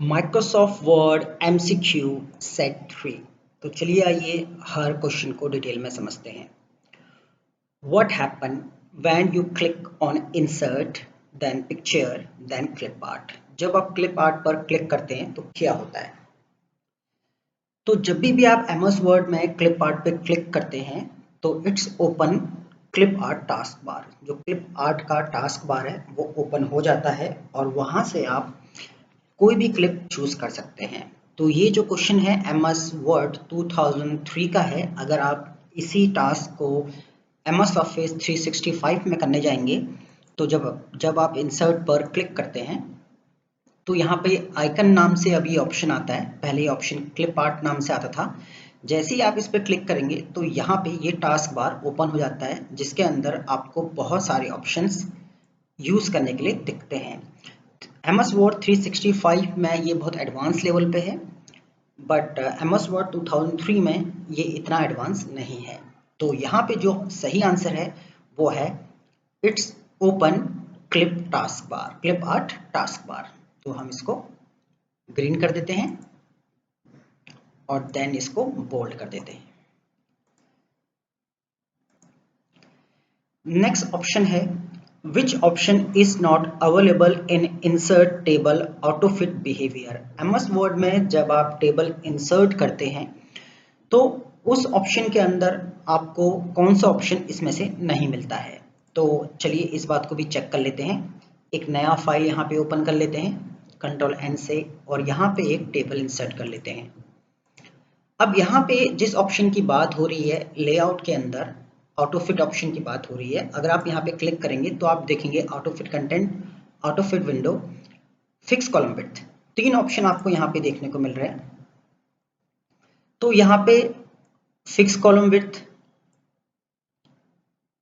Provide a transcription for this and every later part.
Microsoft word MCQ set 3। तो चलिए आइए हर क्वेश्चन को डिटेल में समझते हैं। What happen when you click on insert then picture then clip art? जब आप क्लिप आर्ट पर क्लिक करते हैं तो क्या होता है? तो जब भी आप MS वर्ड में क्लिप आर्ट पे क्लिक करते हैं तो it's open clip art task bar. जो क्लिप आर्ट का टास्क बार है वो ओपन हो जाता है और वहां से आप कोई भी क्लिप चूज कर सकते हैं। तो ये जो क्वेश्चन है MS वर्ड 2003 का है। अगर आप इसी टास्क को MS ऑफिस 365 में करने जाएंगे तो जब आप इंसर्ट पर क्लिक करते हैं तो यहाँ पे आइकन नाम से अभी ऑप्शन आता है। पहले ऑप्शन क्लिप आर्ट नाम से आता था। जैसे ही आप इस पर क्लिक करेंगे तो यहाँ पे ये टास्क बार ओपन हो जाता है जिसके अंदर आपको बहुत सारे ऑप्शंस यूज करने के लिए दिखते हैं। MS वर्ड 365 में ये बहुत एडवांस लेवल पे है, बट MS वर्ड 2003 में ये इतना एडवांस नहीं है। तो यहाँ पे जो सही आंसर है वो है it's open clip task bar, clip art task bar. तो हम इसको ग्रीन कर देते हैं और देन इसको बोल्ड कर देते हैं। नेक्स्ट ऑप्शन है Which option is not available in insert table autofit behavior? MS word में जब आप टेबल इंसर्ट करते हैं तो उस ऑप्शन के अंदर आपको कौन सा ऑप्शन इसमें से नहीं मिलता है। तो चलिए इस बात को भी चेक कर लेते हैं। एक नया फाइल यहाँ पे ओपन कर लेते हैं Ctrl N से और यहाँ पे एक टेबल इंसर्ट कर लेते हैं। अब यहाँ पे जिस ऑप्शन की बात हो रही है लेआउट के अंदर ऑटोफिट ऑप्शन की बात हो रही है। अगर आप यहाँ पे क्लिक करेंगे तो आप देखेंगे Autofit content, Autofit window, fix column width, तीन ऑप्शन आपको यहाँ पे देखने को मिल रहे हैं। तो यहाँ पे fix column width,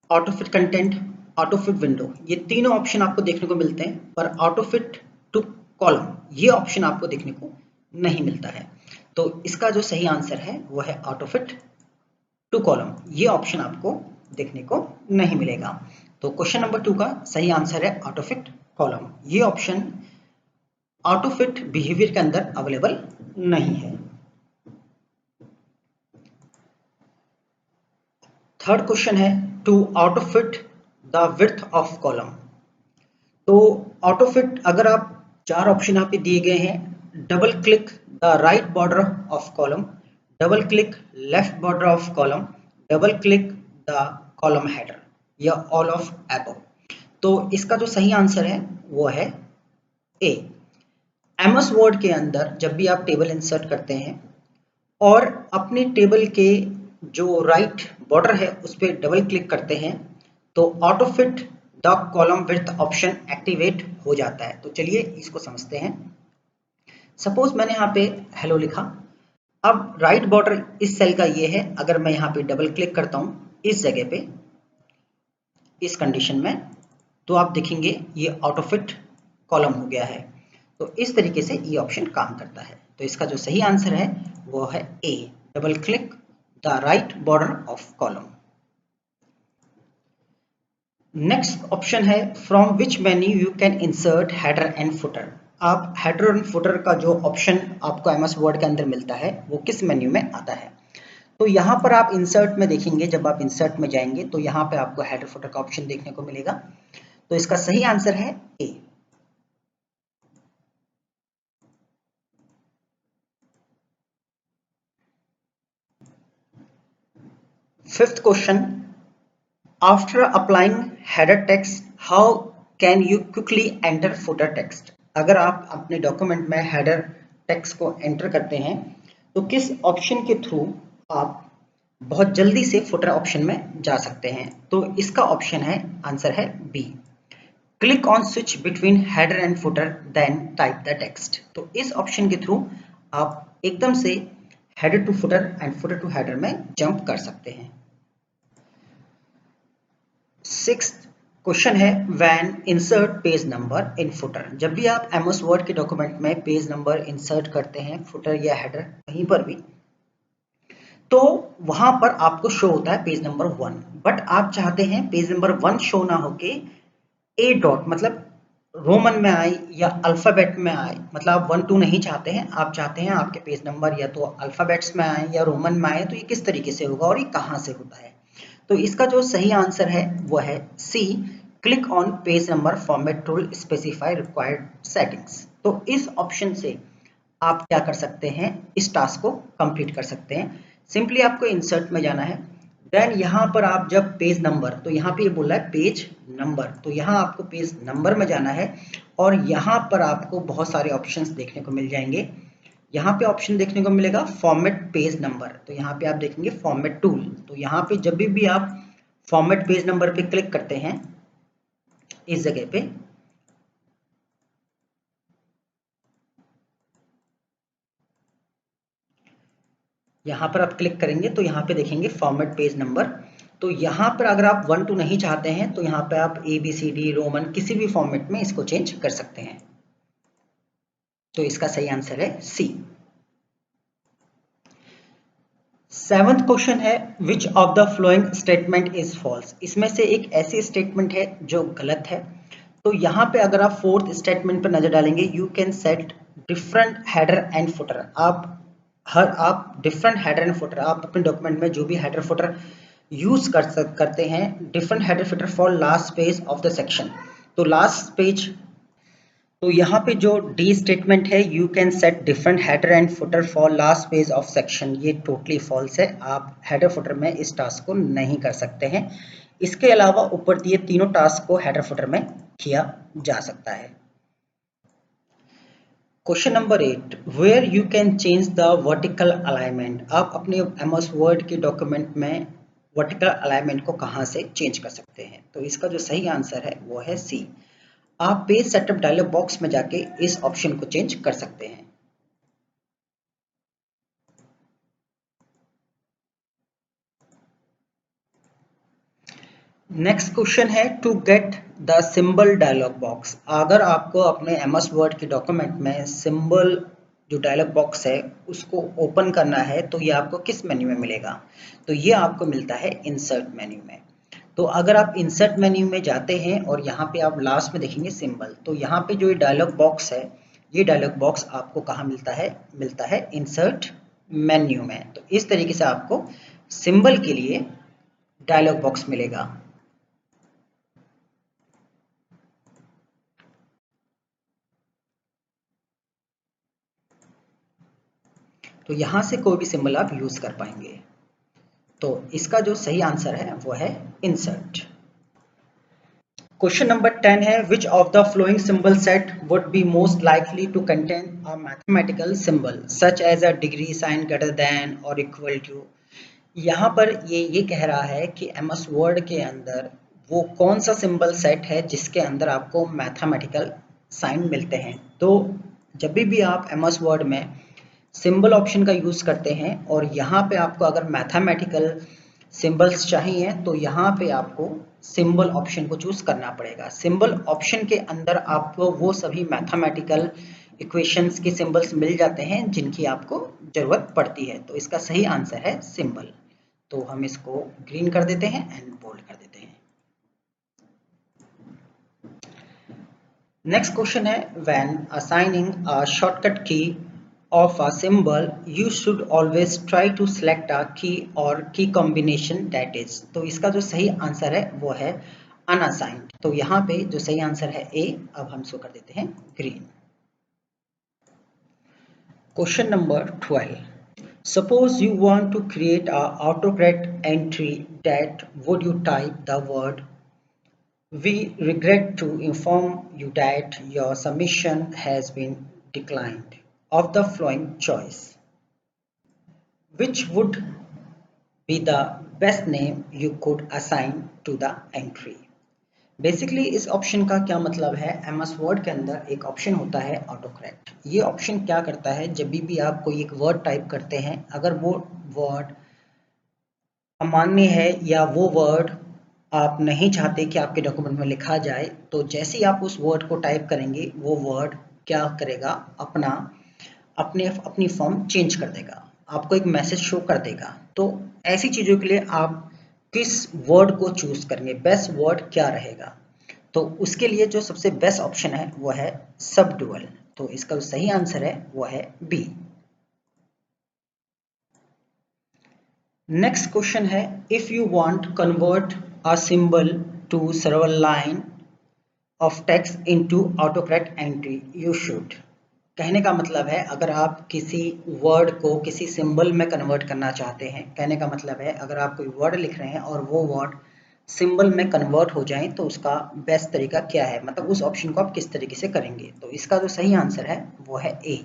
Autofit content, Autofit window, ये तीनों ऑप्शन आपको देखने को मिलते हैं, पर ऑटोफिट टू कॉलम ये ऑप्शन आपको देखने को नहीं मिलता है। तो इसका जो सही आंसर है वो है ऑटोफिट टू कॉलम, ये ऑप्शन आपको देखने को नहीं मिलेगा। तो क्वेश्चन नंबर 2 का सही आंसर है ऑटोफिट कॉलम। ये ऑप्शन ऑटोफिट बिहेवियर के अंदर अवेलेबल नहीं है। थर्ड क्वेश्चन है to autofit the width of column. तो ऑटोफिट अगर आप चार ऑप्शन यहाँ पे दिए गए हैं, double click the right border of column, double click left border of column, double click the column header या ऑल ऑफ अबव। तो इसका जो सही आंसर है वो है ए। MS वर्ड के अंदर जब भी आप टेबल इंसर्ट करते हैं और अपने टेबल के जो राइट बॉर्डर है उस पर डबल क्लिक करते हैं तो Autofit the column width option activate हो जाता है। तो चलिए इसको समझते हैं। सपोज मैंने यहाँ पे हेलो लिखा। अब राइट बॉर्डर इस सेल का ये है। अगर मैं यहाँ पे डबल क्लिक करता हूँ इस जगह पे, इस कंडीशन में, तो आप देखेंगे ये ऑटोफिट कॉलम हो गया है। तो इस तरीके से ये ऑप्शन काम करता है। तो इसका जो सही आंसर है वो है A, double click the right border of column. Next option है from which menu you can insert header and footer. आप हेडर एंड फुटर का जो ऑप्शन आपको MS वर्ड के अंदर मिलता है वो किस मेन्यू में आता है। तो यहाँ पर आप इंसर्ट में देखेंगे, जब आप इंसर्ट में जाएंगे तो यहाँ पे आपको हेडर फुटर का ऑप्शन देखने को मिलेगा। तो इसका सही आंसर है A. Fifth question, after applying header text how can you quickly enter footer text. अगर आप अपने डॉक्यूमेंट में हेडर टेक्स्ट को एंटर करते हैं तो किस ऑप्शन के थ्रू आप बहुत जल्दी से फुटर ऑप्शन में जा सकते हैं। तो इसका ऑप्शन है, आंसर है B, click on switch between header and footer then type the text. तो इस ऑप्शन के थ्रू आप एकदम से header to footer and footer to header में जंप कर सकते हैं। सिक्स्थ क्वेश्चन है when insert page number in footer. जब भी आप MS वर्ड के डॉक्यूमेंट में पेज नंबर इंसर्ट करते हैं, फुटर या हेडर कहीं पर भी, तो वहां पर आपको शो होता है पेज नंबर 1, बट आप चाहते हैं पेज नंबर 1 शो ना होके ए डॉट मतलब रोमन में आए या अल्फ़ाबेट में आए, मतलब आप 1 2 नहीं चाहते हैं, आप चाहते हैं आपके पेज नंबर या तो अल्फ़ाबेट्स में आए या रोमन में आए, तो ये किस तरीके से होगा और ये कहाँ से होता है? तो इसका जो सही आंसर है वो है C, click on page number format tool specify required settings. तो इस ऑप्शन से आप क्या कर सकते हैं, इस टास्क को कंप्लीट कर सकते हैं। सिंपली आपको इंसर्ट में जाना है, देन यहाँ पर आप जब पेज नंबर, तो यहाँ पे ये बोल रहा है पेज नंबर, तो यहाँ आपको पेज नंबर में जाना है और यहाँ पर आपको बहुत सारे ऑप्शंस देखने को मिल जाएंगे। यहाँ पे ऑप्शन देखने को मिलेगा फॉर्मेट पेज नंबर, तो यहाँ पे आप देखेंगे फॉर्मेट टूल, तो यहाँ पे जब भी आप फॉर्मेट पेज नंबर पे क्लिक करते हैं इस जगह पे, यहाँ पर आप क्लिक करेंगे तो यहाँ पे देखेंगे फॉर्मेट पेज नंबर। तो यहाँ पर अगर आप 1 2 नहीं चाहते हैं तो यहाँ पे आप ABCD रोमन किसी भी फॉर्मेट में इसको चेंज कर सकते हैं। तो इसका सही आंसर है सी। 7th क्वेश्चन है which of the following statement is false. इसमें से एक ऐसी स्टेटमेंट है जो गलत है। तो यहाँ पे अगर आप 4th स्टेटमेंट पर नजर डालेंगे, you can set different header and footer. आप डिफरेंट हेडर एंड फुटर, आप अपने डॉक्यूमेंट में जो भी हेडर फुटर यूज करते हैं, different header footer for last page of the section. तो लास्ट पेज, तो यहाँ पे जो डी स्टेटमेंट है, you can set different header and footer for last page of section, ये टोटली फॉल्स है। आप हेडर फुटर में इस टास्क को नहीं कर सकते हैं। इसके अलावा ऊपर दिए तीनों टास्क को हेडर फुटर में किया जा सकता है। Question number 8, where you can change the vertical alignment. आप अपने एमएस वर्ड के डॉक्यूमेंट में वर्टिकल अलाइनमेंट को कहाँ से चेंज कर सकते हैं? तो इसका जो सही आंसर है वो है सी, आप पेज सेटअप डायलॉग बॉक्स में जाके इस ऑप्शन को चेंज कर सकते हैं। नेक्स्ट क्वेश्चन है to get the symbol dialog box. अगर आपको अपने एमएस वर्ड के डॉक्यूमेंट में सिंबल जो डायलॉग बॉक्स है उसको ओपन करना है तो ये आपको किस मेन्यू में मिलेगा? तो ये आपको मिलता है इंसर्ट मेन्यू में। तो अगर आप इंसर्ट मेन्यू में जाते हैं और यहाँ पे आप लास्ट में देखेंगे सिंबल, तो यहाँ पे जो ये डायलॉग बॉक्स है, ये डायलॉग बॉक्स आपको कहाँ मिलता है? मिलता है इंसर्ट मेन्यू में। तो इस तरीके से आपको सिंबल के लिए डायलॉग बॉक्स मिलेगा। तो यहाँ से कोई भी सिंबल आप यूज कर पाएंगे। तो इसका जो सही आंसर है वो है इंसर्ट। क्वेश्चन नंबर 10 है which of the following symbol set would be most likely to contain a mathematical symbol such as a degree sign greater than or equal to. यहाँ पर ये कह रहा है कि एमएस वर्ड के अंदर वो कौन सा सिंबल सेट है जिसके अंदर आपको मैथमेटिकल साइन मिलते हैं। तो जब भी आप एमएस वर्ड में सिंबल ऑप्शन का यूज करते हैं और यहाँ पे आपको अगर मैथमेटिकल सिंबल्स चाहिए तो यहाँ पे आपको सिंबल ऑप्शन को चूज करना पड़ेगा। सिंबल ऑप्शन के अंदर आपको वो सभी मैथमेटिकल इक्वेशंस के सिंबल्स मिल जाते हैं जिनकी आपको जरूरत पड़ती है। तो इसका सही आंसर है सिंबल। तो हम इसको ग्रीन कर देते हैं एंड बोल्ड कर देते हैं। नेक्स्ट क्वेश्चन है व्हेन असाइनिंग अ शॉर्टकट की of a symbol you should always try to select a key or key combination that is। तो इसका जो सही आंसर है वो है unassigned। तो यहाँ पे जो सही आंसर है ए। अब हम इसको कर देते हैं green. Question number 12, suppose you want to create a autocorrect entry that would you type the word we regret to inform you that your submission has been declined of the following choice, which would be the best name you could assign to the entry। Basically इस option का क्या मतलब है, MS Word के अंदर एक option होता है ऑटो करेक्ट। ये ऑप्शन क्या करता है, जब भी आप कोई एक वर्ड टाइप करते हैं, अगर वो वर्ड अमान्य है या वो वर्ड आप नहीं चाहते कि आपके डॉक्यूमेंट में लिखा जाए, तो जैसे ही आप उस वर्ड को टाइप करेंगे वो वर्ड क्या करेगा, अपनी फॉर्म चेंज कर देगा, आपको एक मैसेज शो कर देगा। तो ऐसी चीज़ों के लिए आप किस वर्ड को चूज करेंगे, बेस्ट वर्ड क्या रहेगा? तो उसके लिए जो सबसे बेस्ट ऑप्शन है वो है सब डुअल। तो इसका जो सही आंसर है वो है बी। नेक्स्ट क्वेश्चन है, if you want convert a symbol to several line of text into autocorrect entry you should. कहने का मतलब है अगर आप किसी वर्ड को किसी सिंबल में कन्वर्ट करना चाहते हैं, कहने का मतलब है अगर आप कोई वर्ड लिख रहे हैं और वो वर्ड सिंबल में कन्वर्ट हो जाए तो उसका बेस्ट तरीका क्या है, मतलब उस ऑप्शन को आप किस तरीके से करेंगे। तो इसका जो सही आंसर है वो है ए।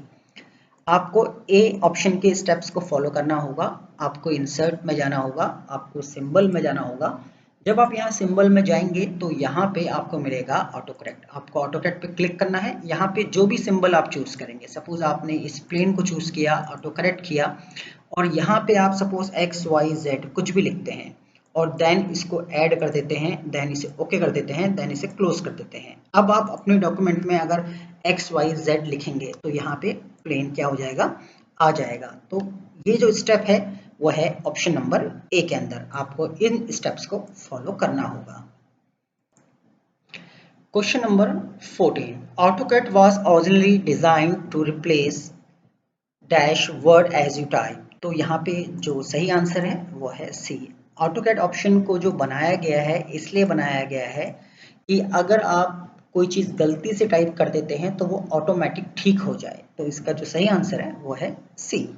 आपको ए ऑप्शन के स्टेप्स को फॉलो करना होगा। आपको इंसर्ट में जाना होगा, आपको सिंबल में जाना होगा। जब आप यहाँ सिंबल में जाएंगे तो यहाँ पे आपको मिलेगा ऑटो करेक्ट। आपको ऑटो करेक्ट पे क्लिक करना है। यहाँ पे जो भी सिंबल आप चूज करेंगे, सपोज आपने इस प्लेन को चूज किया, ऑटो करेक्ट किया, और यहाँ पे आप सपोज एक्स वाई जेड कुछ भी लिखते हैं और देन इसको ऐड कर देते हैं, देन इसे ओके कर देते हैं, देन इसे क्लोज कर देते हैं। अब आप अपने डॉक्यूमेंट में अगर एक्स वाई जेड लिखेंगे तो यहाँ पे प्लेन क्या हो जाएगा, आ जाएगा। तो ये जो स्टेप है वो है ऑप्शन नंबर ए के अंदर। आपको इन स्टेप्स को फॉलो करना होगा। Question number 14, AutoCAD was originally designed to replace dash word as you type. तो यहाँ पे जो सही आंसर है वो है सी। ऑटोकैड ऑप्शन को जो बनाया गया है इसलिए बनाया गया है कि अगर आप कोई चीज़ गलती से टाइप कर देते हैं तो वो ऑटोमेटिक ठीक हो जाए। तो इसका जो सही आंसर है वो है सी।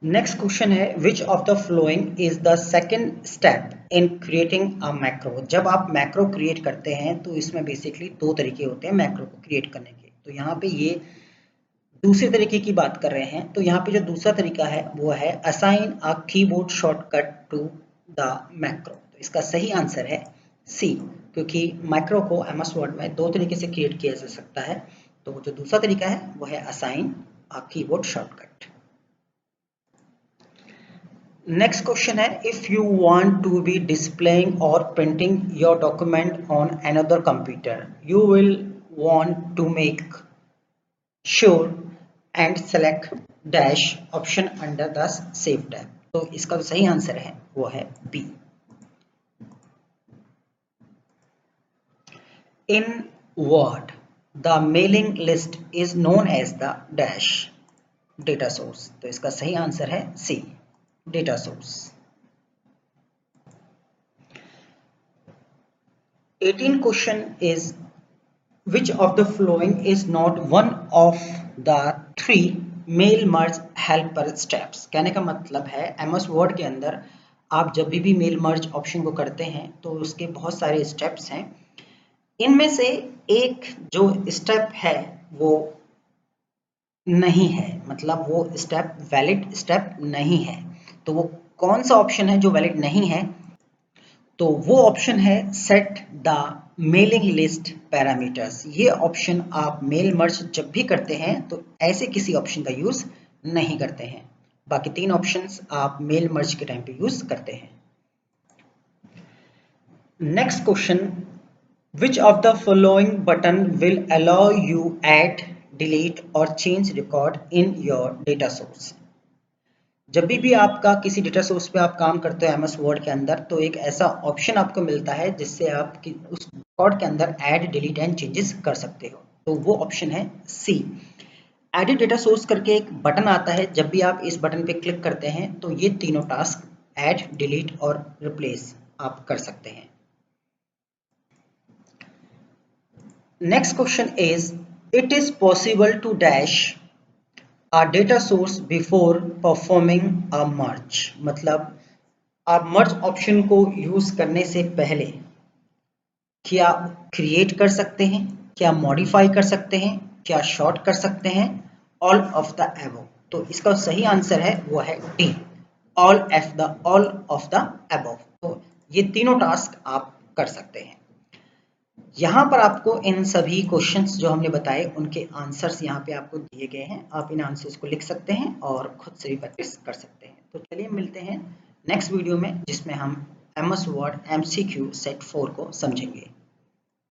नेक्स्ट क्वेश्चन है, which of the following is the second step in creating a macro. जब आप मैक्रो क्रिएट करते हैं तो इसमें बेसिकली दो तरीके होते हैं मैक्रो को क्रिएट करने के। तो यहाँ पे ये दूसरे तरीके की बात कर रहे हैं। तो यहाँ पे जो दूसरा तरीका है वो है assign a keyboard shortcut to the macro. तो इसका सही आंसर है सी, क्योंकि मैक्रो को एमएस वर्ड में दो तरीके से क्रिएट किया जा सकता है। तो जो दूसरा तरीका है वो है assign a keyboard shortcut. Next question है, if you want to be displaying or printing your document on another computer you will want to make sure and select dash option under the save tab. तो इसका जो सही answer है वो है B. In Word the mailing list is known as the dash data source. तो इसका सही आंसर है C, data source. 18 question is, which of the following is not one of the three mail merge helper steps. कहने का मतलब है MS Word के अंदर आप जब भी मेल मर्ज ऑप्शन को करते हैं तो उसके बहुत सारे स्टेप्स हैं। इनमें से एक जो स्टेप है वो नहीं है, मतलब वो स्टेप वैलिड स्टेप नहीं है। तो वो कौन सा ऑप्शन है जो वैलिड नहीं है? तो वो ऑप्शन है set the mailing list parameters. ये ऑप्शन आप मेल मर्ज जब भी करते हैं तो ऐसे किसी ऑप्शन का यूज नहीं करते हैं। बाकी तीन ऑप्शंस आप मेल मर्ज के टाइम पे यूज करते हैं। Next question, which of the following button will allow you add delete or change record in your data source. जब भी आपका किसी डेटा सोर्स पे आप काम करते हो एमएस वर्ड के अंदर तो एक ऐसा ऑप्शन आपको मिलता है जिससे आप उस रिकॉर्ड के अंदर ऐड डिलीट एंड चेंजेस कर सकते हो। तो वो ऑप्शन है सी, एडिट डेटा सोर्स करके एक बटन आता है। जब भी आप इस बटन पे क्लिक करते हैं तो ये तीनों टास्क ऐड डिलीट और रिप्लेस आप कर सकते हैं। Next question is, it is possible to dash a data source before performing a merge। मतलब आप मर्ज ऑप्शन को यूज करने से पहले क्या क्रिएट कर सकते हैं, क्या मॉडिफाई कर सकते हैं, क्या शॉर्ट कर सकते हैं, ऑल ऑफ द अबव। तो इसका सही आंसर है वो है D, all of the above. तो ये तीनों टास्क आप कर सकते हैं। यहाँ पर आपको इन सभी क्वेश्चंस जो हमने बताए उनके आंसर्स यहाँ पे आपको दिए गए हैं। आप इन आंसर्स को लिख सकते हैं और खुद से भी प्रैक्टिस कर सकते हैं। तो चलिए मिलते हैं नेक्स्ट वीडियो में जिसमें हम एमएस वर्ड एमसीक्यू सेट 4 को समझेंगे।